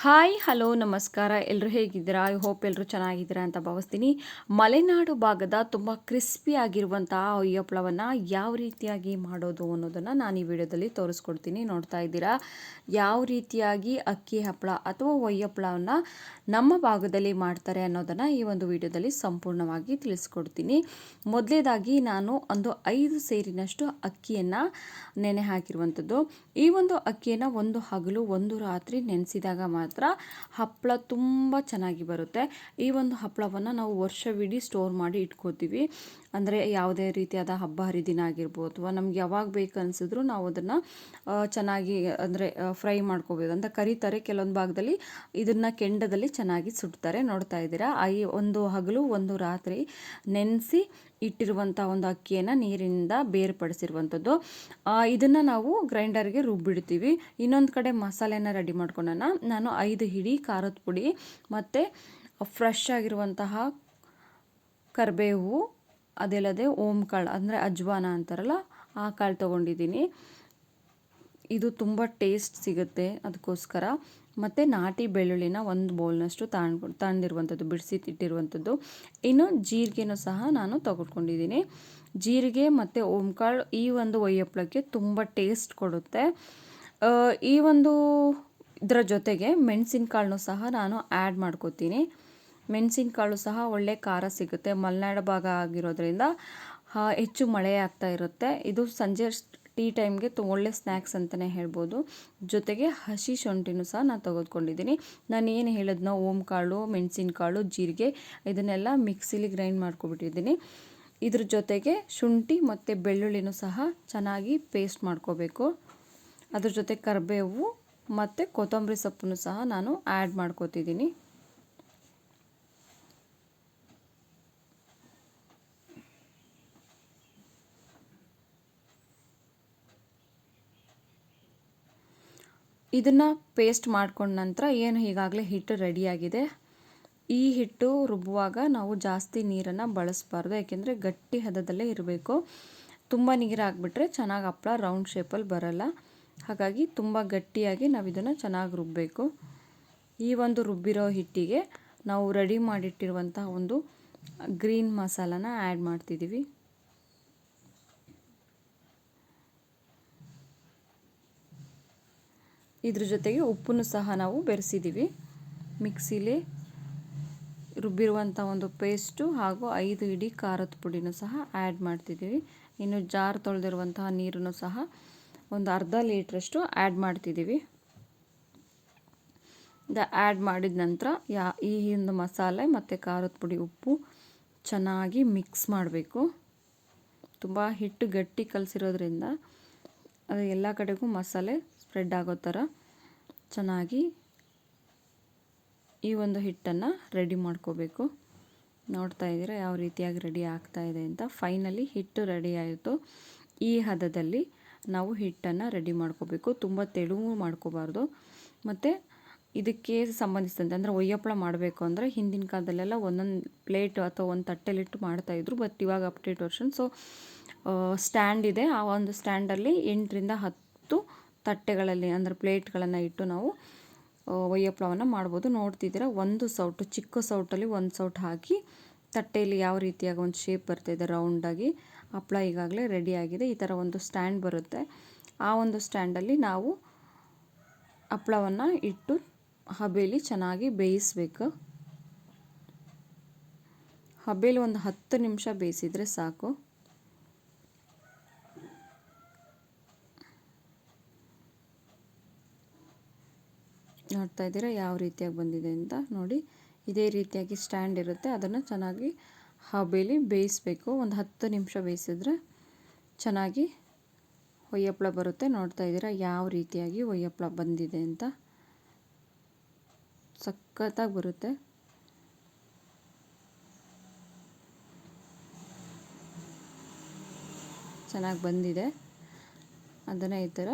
Hi hello ನಮಸ್ಕಾರ. ಎಲ್ಲರೂ ಹೇಗಿದ್ದೀರಾ? ಐ ಹೋಪ್ ಎಲ್ಲರೂ ಚೆನ್ನಾಗಿದ್ದೀರಾ ಅಂತ ಭಾವಿಸ್ತೀನಿ. ಮಲೆನಾಡು ಭಾಗದ ತುಂಬ ಕ್ರಿಸ್ಪಿ ಆಗಿರುವಂತಹ ಹೊಯ್ಯಪ್ಪಳವನ್ನು ಯಾವ ರೀತಿಯಾಗಿ ಮಾಡೋದು ಅನ್ನೋದನ್ನು ನಾನು ಈ ವಿಡಿಯೋದಲ್ಲಿ ತೋರಿಸ್ಕೊಡ್ತೀನಿ. ನೋಡ್ತಾ ಇದ್ದೀರಾ ಯಾವ ರೀತಿಯಾಗಿ ಅಕ್ಕಿ ಹಪ್ಪಳ ಅಥವಾ ಹೊಯ್ಯಪ್ಪಳವನ್ನು ನಮ್ಮ ಭಾಗದಲ್ಲಿ ಮಾಡ್ತಾರೆ ಅನ್ನೋದನ್ನು ಈ ಒಂದು ವಿಡಿಯೋದಲ್ಲಿ ಸಂಪೂರ್ಣವಾಗಿ ತಿಳಿಸ್ಕೊಡ್ತೀನಿ. ಮೊದಲೇದಾಗಿ ನಾನು ಒಂದು 5 ಸೇರಿನಷ್ಟು ಅಕ್ಕಿಯನ್ನು ನೆನೆ ಹಾಕಿರುವಂಥದ್ದು. ಈ ಒಂದು ಅಕ್ಕಿಯನ್ನು ಒಂದು ಹಗಲು ಒಂದು ರಾತ್ರಿ ನೆನೆಸಿದಾಗ ಮಾತ್ರ ಹಪ್ಪಳ ತುಂಬ ಚೆನ್ನಾಗಿ ಬರುತ್ತೆ. ಈ ಒಂದು ಹಪ್ಪಳವನ್ನು ನಾವು ವರ್ಷವಿಡೀ ಸ್ಟೋರ್ ಮಾಡಿ ಇಟ್ಕೋತೀವಿ. ಅಂದರೆ ಯಾವುದೇ ರೀತಿಯಾದ ಹಬ್ಬ ಹರಿದಿನ ಆಗಿರ್ಬೋದು ಅಥವಾ ನಮ್ಗೆ ಯಾವಾಗ ಬೇಕು ಅನಿಸಿದ್ರು ನಾವು ಅದನ್ನು ಚೆನ್ನಾಗಿ ಅಂದರೆ ಫ್ರೈ ಮಾಡ್ಕೋಬೋದು ಅಂತ ಕರೀತಾರೆ. ಕೆಲವೊಂದು ಭಾಗದಲ್ಲಿ ಇದನ್ನು ಕೆಂಡದಲ್ಲಿ ಚೆನ್ನಾಗಿ ಸುಡ್ತಾರೆ. ನೋಡ್ತಾ ಇದ್ದೀರಾ ಒಂದು ಹಗಲು ಒಂದು ರಾತ್ರಿ ನೆನೆಸಿ ಇಟ್ಟಿರುವಂಥ ಒಂದು ಅಕ್ಕಿಯನ್ನು ನೀರಿನಿಂದ ಬೇರ್ಪಡಿಸಿರುವಂಥದ್ದು. ಇದನ್ನು ನಾವು ಗ್ರೈಂಡರ್ಗೆ ರುಬ್ಬಿಡ್ತೀವಿ. ಇನ್ನೊಂದು ಕಡೆ ಮಸಾಲೆನ ರೆಡಿ ಮಾಡ್ಕೊಳ್ಳೋಣ. ನಾನು 5 ಹಿಡಿ ಖಾರದ ಪುಡಿ ಮತ್ತು ಫ್ರೆಶ್ ಆಗಿರುವಂತಹ ಕರಿಬೇವು, ಅದಲ್ಲದೆ ಓಂ ಕಾಳು ಅಂದರೆ ಅಜ್ವಾನ ಅಂತಾರಲ್ಲ ಆ ಕಾಳು ತೊಗೊಂಡಿದ್ದೀನಿ. ಇದು ತುಂಬ ಟೇಸ್ಟ್ ಸಿಗುತ್ತೆ ಅದಕ್ಕೋಸ್ಕರ. ಮತ್ತು ನಾಟಿ ಬೆಳ್ಳುಳ್ಳಿನ ಒಂದು ಬೌಲ್ನಷ್ಟು ತಗೊಂಡಿರುವಂಥದ್ದು, ಬಿಡಿಸಿ ಇಟ್ಟಿರುವಂಥದ್ದು. ಇನ್ನು ಜೀರಿಗೆನೂ ಸಹ ನಾನು ತೊಗೊಂಡ್ಕೊಂಡಿದ್ದೀನಿ. ಜೀರಿಗೆ ಮತ್ತು ಓಂಕಾಳು ಈ ಒಂದು ಹೊಯ್ಯಪ್ಪಳಕ್ಕೆ ತುಂಬ ಟೇಸ್ಟ್ ಕೊಡುತ್ತೆ. ಈ ಒಂದು ಇದರ ಜೊತೆಗೆ ಮೆಣಸಿನಕಾಳನ್ನು ಸಹ ನಾನು ಆ್ಯಡ್ ಮಾಡ್ಕೋತೀನಿ. ಮೆಣಸಿನಕಾಳು ಸಹ ಒಳ್ಳೆ ಖಾರ ಸಿಗುತ್ತೆ. ಮಲೆನಾಡು ಭಾಗ ಆಗಿರೋದ್ರಿಂದ ಹೆಚ್ಚು ಮಳೆ ಆಗ್ತಾ ಇರುತ್ತೆ. ಇದು ಸಂಜೆ ಟೀ ಟೈಮ್ಗೆ ಒಳ್ಳೆ ಸ್ನ್ಯಾಕ್ಸ್ ಅಂತಲೇ ಹೇಳ್ಬೋದು. ಜೊತೆಗೆ ಹಸಿ ಶುಂಠಿನೂ ಸಹ ನಾನು ತೆಗೆದುಕೊಂಡಿದ್ದೀನಿ. ನಾನು ಏನು ಹೇಳಿದ್ನೋ ಓಂಕಾಳು, ಮೆಣಸಿನಕಾಳು, ಜೀರಿಗೆ ಇದನ್ನೆಲ್ಲ ಮಿಕ್ಸಿಲಿ ಗ್ರೈಂಡ್ ಮಾಡ್ಕೊಬಿಟ್ಟಿದ್ದೀನಿ. ಇದ್ರ ಜೊತೆಗೆ ಶುಂಠಿ ಮತ್ತು ಬೆಳ್ಳುಳ್ಳಿನೂ ಸಹ ಚೆನ್ನಾಗಿ ಪೇಸ್ಟ್ ಮಾಡ್ಕೋಬೇಕು. ಅದ್ರ ಜೊತೆ ಕರಿಬೇವು ಮತ್ತು ಕೊತ್ತಂಬರಿ ಸೊಪ್ಪನ್ನು ಸಹ ನಾನು ಆ್ಯಡ್ ಮಾಡ್ಕೋತಿದ್ದೀನಿ. ಇದನ್ನು ಪೇಸ್ಟ್ ಮಾಡ್ಕೊಂಡ ನಂತರ ಏನು ಈಗಾಗಲೇ ಹಿಟ್ಟು ರೆಡಿಯಾಗಿದೆ. ಈ ಹಿಟ್ಟು ರುಬ್ಬುವಾಗ ನಾವು ಜಾಸ್ತಿ ನೀರನ್ನು ಬಳಸಬಾರ್ದು, ಯಾಕೆಂದರೆ ಗಟ್ಟಿ ಹದದಲ್ಲೇ ಇರಬೇಕು. ತುಂಬ ನೀರು ಹಾಕ್ಬಿಟ್ರೆ ಚೆನ್ನಾಗಿ ಹಪ್ಪಳ ರೌಂಡ್ ಶೇಪಲ್ಲಿ ಬರಲ್ಲ. ಹಾಗಾಗಿ ತುಂಬ ಗಟ್ಟಿಯಾಗಿ ನಾವು ಇದನ್ನು ಚೆನ್ನಾಗಿ ರುಬ್ಬಬೇಕು. ಈ ಒಂದು ರುಬ್ಬಿರೋ ಹಿಟ್ಟಿಗೆ ನಾವು ರೆಡಿ ಮಾಡಿಟ್ಟಿರುವಂಥ ಒಂದು ಗ್ರೀನ್ ಮಸಾಲಾನ ಆ್ಯಡ್ ಮಾಡ್ತಿದ್ದೀವಿ. ಇದ್ರ ಜೊತೆಗೆ ಉಪ್ಪನ್ನು ಸಹ ನಾವು ಬೆರೆಸಿದ್ದೀವಿ. ಮಿಕ್ಸಿಲಿ ರುಬ್ಬಿರುವಂಥ ಒಂದು ಪೇಸ್ಟು ಹಾಗೂ 5 ಹಿಡಿ ಖಾರದ ಪುಡಿನೂ ಸಹ ಆ್ಯಡ್ ಮಾಡ್ತಿದ್ದೀವಿ. ಇನ್ನು ಜಾರ್ ತೊಳೆದಿರುವಂತಹ ನೀರನ್ನು ಸಹ ಒಂದು ಅರ್ಧ ಲೀಟ್ರಷ್ಟು ಆ್ಯಡ್ ಮಾಡ್ತಿದ್ದೀವಿ. ಆ್ಯಡ್ ಮಾಡಿದ ನಂತರ ಈ ಒಂದು ಮಸಾಲೆ ಮತ್ತು ಖಾರದ ಪುಡಿ, ಉಪ್ಪು ಚೆನ್ನಾಗಿ ಮಿಕ್ಸ್ ಮಾಡಬೇಕು. ತುಂಬ ಹಿಟ್ಟು ಗಟ್ಟಿ ಕಲಸಿರೋದ್ರಿಂದ ಅದು ಎಲ್ಲ ಕಡೆಗೂ ಮಸಾಲೆ ಸ್ಪ್ರೆಡ್ ಆಗೋ ಥರ ಚೆನ್ನಾಗಿ ಈ ಒಂದು ಹಿಟ್ಟನ್ನು ರೆಡಿ ಮಾಡ್ಕೋಬೇಕು. ನೋಡ್ತಾ ಇದ್ದೀರಾ ಯಾವ ರೀತಿಯಾಗಿ ರೆಡಿ ಆಗ್ತಾ ಇದೆ ಅಂತ. ಫೈನಲಿ ಹಿಟ್ಟು ರೆಡಿ ಆಯಿತು. ಈ ಹದದಲ್ಲಿ ನಾವು ಹಿಟ್ಟನ್ನು ರೆಡಿ ಮಾಡ್ಕೋಬೇಕು. ತುಂಬ ತೆಳುವು ಮಾಡ್ಕೋಬಾರ್ದು. ಮತ್ತು ಇದಕ್ಕೆ ಸಂಬಂಧಿಸಿದಂತೆ ಅಂದರೆ ಹೊಯ್ಯಪ್ಪಳ ಮಾಡಬೇಕು ಅಂದರೆ ಹಿಂದಿನ ಕಾಲದಲ್ಲೆಲ್ಲ ಒಂದೊಂದು ಪ್ಲೇಟ್ ಅಥವಾ ಒಂದು ತಟ್ಟೆಲಿಟ್ಟು ಮಾಡ್ತಾಯಿದ್ರು. ಬಟ್ ಇವಾಗ ಅಪ್ಡೇಟ್ ವರ್ಷನ್. ಸೊ ಸ್ಟ್ಯಾಂಡ್ ಇದೆ. ಆ ಒಂದು ಸ್ಟ್ಯಾಂಡಲ್ಲಿ 8ರಿಂದ 10 ತಟ್ಟೆಗಳಲ್ಲಿ ಅಂದರೆ ಪ್ಲೇಟ್ಗಳನ್ನು ಇಟ್ಟು ನಾವು ಹೊಯ್ಯಪ್ಪಳವನ್ನು ಮಾಡ್ಬೋದು. ನೋಡ್ತಿದ್ದೀರಾ ಒಂದು ಸೌಟು, ಚಿಕ್ಕ ಸೌಟಲ್ಲಿ ಒಂದು ಸೌಟು ಹಾಕಿ ತಟ್ಟೆಯಲ್ಲಿ ಯಾವ ರೀತಿಯಾಗಿ ಒಂದು ಶೇಪ್ ಬರ್ತಾಯಿದೆ ರೌಂಡಾಗಿ. ಹಪ್ಪಳ ಈಗಾಗಲೇ ರೆಡಿಯಾಗಿದೆ. ಈ ಥರ ಒಂದು ಸ್ಟ್ಯಾಂಡ್ ಬರುತ್ತೆ. ಆ ಒಂದು ಸ್ಟ್ಯಾಂಡಲ್ಲಿ ನಾವು ಹಪ್ಪಳವನ್ನು ಇಟ್ಟು ಹಬೆಯಲ್ಲಿ ಚೆನ್ನಾಗಿ ಬೇಯಿಸಬೇಕು. ಹಬೆಯಲ್ಲಿ ಒಂದು 10 ನಿಮಿಷ ಬೇಯಿಸಿದರೆ ಸಾಕು. ನೋಡ್ತಾ ಇದ್ದೀರಾ ಯಾವ ರೀತಿಯಾಗಿ ಬಂದಿದೆ ಅಂತ. ನೋಡಿ ಇದೇ ರೀತಿಯಾಗಿ ಸ್ಟ್ಯಾಂಡ್ ಇರುತ್ತೆ. ಅದನ್ನು ಚೆನ್ನಾಗಿ ಹಬೆಯಲ್ಲಿ ಬೇಯಿಸಬೇಕು. ಒಂದು 10 ನಿಮಿಷ ಬೇಯಿಸಿದ್ರೆ ಚೆನ್ನಾಗಿ ಹೊಯ್ಯಪ್ಪಳ ಬರುತ್ತೆ. ನೋಡ್ತಾ ಇದ್ದೀರಾ ಯಾವ ರೀತಿಯಾಗಿ ಹೊಯ್ಯಪ್ಪಳ ಬಂದಿದೆ ಅಂತ. ಸಖತ್ತಾಗಿ ಬರುತ್ತೆ. ಚೆನ್ನಾಗಿ ಬಂದಿದೆ. ಅದನ್ನು ಈ ಥರ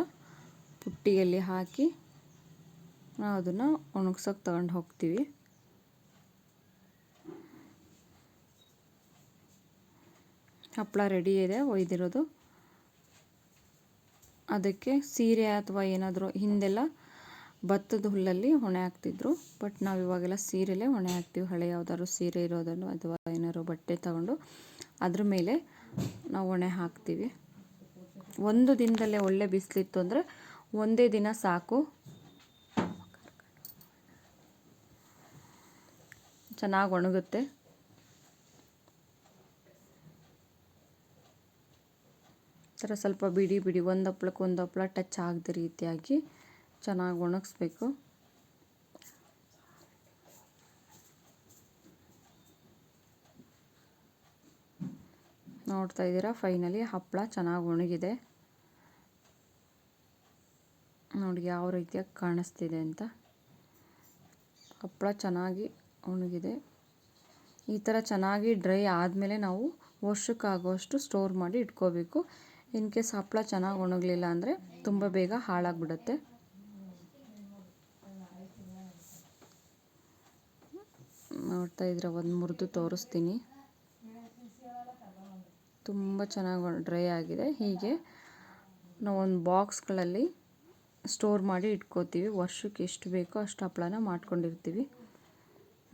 ಪುಟ್ಟಿಯಲ್ಲಿ ಹಾಕಿ ನಾವು ಅದನ್ನು ಒಣಗ್ಸೋಕೆ ತಗೊಂಡು ಹೋಗ್ತೀವಿ. ಹಪ್ಪಳ ರೆಡಿ ಇದೆ ಒಯ್ದಿರೋದು. ಅದಕ್ಕೆ ಸೀರೆ ಅಥವಾ ಏನಾದರೂ ಹಿಂದೆಲ್ಲ ಭತ್ತದ ಹುಲ್ಲಲ್ಲಿ ಹೊಣೆ ಹಾಕ್ತಿದ್ರು. ಬಟ್ ನಾವು ಇವಾಗೆಲ್ಲ ಸೀರೆಲೇ ಹೊಣೆ ಹಾಕ್ತೀವಿ. ಹಳೆ ಯಾವುದಾದ್ರು ಸೀರೆ ಇರೋದನ್ನು ಅಥವಾ ಏನಾದ್ರು ಬಟ್ಟೆ ತಗೊಂಡು ಅದ್ರ ಮೇಲೆ ನಾವು ಹೊಣೆ ಹಾಕ್ತೀವಿ. ಒಂದು ದಿನದಲ್ಲೇ ಒಳ್ಳೆ ಬಿಸಿಲಿತ್ತು ಅಂದರೆ ಒಂದೇ ದಿನ ಸಾಕು, ಚೆನ್ನಾಗಿ ಒಣಗುತ್ತೆ. ಈ ಥರ ಸ್ವಲ್ಪ ಬಿಡಿ ಬಿಡಿ ಒಂದು ಹಪ್ಳಕ್ಕೆ ಒಂದು ಹಪ್ಳ ಟಚ್ ಆಗದ ರೀತಿಯಾಗಿ ಚೆನ್ನಾಗಿ ಒಣಗಿಸ್ಬೇಕು. ನೋಡ್ತಾ ಇದ್ದೀರಾ, ಫೈನಲಿ ಹಪ್ಪಳ ಚೆನ್ನಾಗಿ ಒಣಗಿದೆ. ನೋಡಿ ಯಾವ ರೀತಿಯಾಗಿ ಕಾಣಿಸ್ತಿದೆ ಅಂತ. ಹಪ್ಪಳ ಚೆನ್ನಾಗಿ ಒಣಗಿದೆ. ಈ ಥರ ಚೆನ್ನಾಗಿ ಡ್ರೈ ಆದಮೇಲೆ ನಾವು ವರ್ಷಕ್ಕಾಗುವಷ್ಟು ಸ್ಟೋರ್ ಮಾಡಿ ಇಟ್ಕೋಬೇಕು. ಇನ್ ಕೇಸ್ ಹಪ್ಪಳ ಚೆನ್ನಾಗಿ ಒಣಗಲಿಲ್ಲ ಅಂದರೆ ತುಂಬ ಬೇಗ ಹಾಳಾಗಿಬಿಡುತ್ತೆ. ನೋಡ್ತಾ ಇದ್ರೆ ಒಂದು ಮುರಿದು ತೋರಿಸ್ತೀನಿ. ತುಂಬ ಚೆನ್ನಾಗಿ ಡ್ರೈ ಆಗಿದೆ. ಹೀಗೆ ನಾವು ಒಂದು ಬಾಕ್ಸ್ಗಳಲ್ಲಿ ಸ್ಟೋರ್ ಮಾಡಿ ಇಟ್ಕೋತೀವಿ. ವರ್ಷಕ್ಕೆ ಎಷ್ಟು ಬೇಕೋ ಅಷ್ಟು ಹಪ್ಪಳನ ಮಾಡ್ಕೊಂಡಿರ್ತೀವಿ.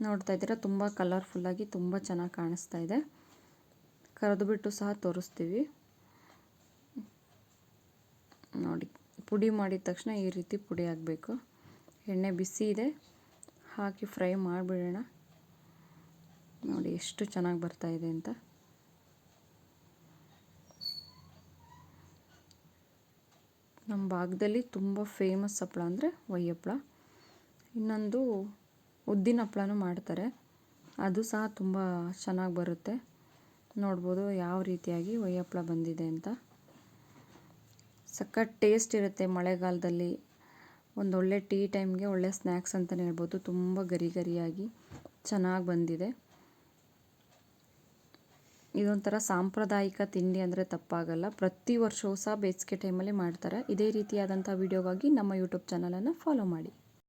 ನೋಡ್ತಾ ಇದ್ದೀರಾ, ತುಂಬ ಕಲರ್ಫುಲ್ಲಾಗಿ ತುಂಬ ಚೆನ್ನಾಗಿ ಕಾಣಿಸ್ತಾ ಇದೆ. ಕರೆದುಬಿಟ್ಟು ಸಹ ತೋರಿಸ್ತೀವಿ. ನೋಡಿ, ಪುಡಿ ಮಾಡಿದ ತಕ್ಷಣ ಈ ರೀತಿ ಪುಡಿ ಆಗಬೇಕು. ಎಣ್ಣೆ ಬಿಸಿ ಇದೆ, ಹಾಕಿ ಫ್ರೈ ಮಾಡಿಬಿಡೋಣ. ನೋಡಿ ಎಷ್ಟು ಚೆನ್ನಾಗಿ ಬರ್ತಾ ಇದೆ ಅಂತ. ನಮ್ಮ ಭಾಗದಲ್ಲಿ ತುಂಬ ಫೇಮಸ್ ಹಪ್ಪಳ ಅಂದರೆ ಹೊಯ್ ಹಪ್ಪಳ. ಇನ್ನೊಂದು ಉದ್ದಿನ ಹಪ್ಪಳನೂ ಮಾಡ್ತಾರೆ, ಅದು ಸಹ ತುಂಬ ಚೆನ್ನಾಗಿ ಬರುತ್ತೆ. ನೋಡ್ಬೋದು ಯಾವ ರೀತಿಯಾಗಿ ಹೊಯ್ ಹಪ್ಪಳ ಬಂದಿದೆ ಅಂತ. ಸಖತ್ ಟೇಸ್ಟ್ ಇರುತ್ತೆ. ಮಳೆಗಾಲದಲ್ಲಿ ಒಂದೊಳ್ಳೆ ಟೀ ಟೈಮ್ಗೆ ಒಳ್ಳೆ ಸ್ನ್ಯಾಕ್ಸ್ ಅಂತಲೇ ಹೇಳ್ಬೋದು. ತುಂಬ ಗರಿ ಗರಿಯಾಗಿ ಚೆನ್ನಾಗಿ ಬಂದಿದೆ. ಇದೊಂಥರ ಸಾಂಪ್ರದಾಯಿಕ ತಿಂಡಿ ಅಂದರೆ ತಪ್ಪಾಗಲ್ಲ. ಪ್ರತಿ ವರ್ಷವೂ ಸಹ ಬೇಸಿಗೆ ಟೈಮಲ್ಲಿ ಮಾಡ್ತಾರೆ. ಇದೇ ರೀತಿಯಾದಂಥ ವಿಡಿಯೋಗಾಗಿ ನಮ್ಮ ಯೂಟ್ಯೂಬ್ ಚಾನಲನ್ನು ಫಾಲೋ ಮಾಡಿ.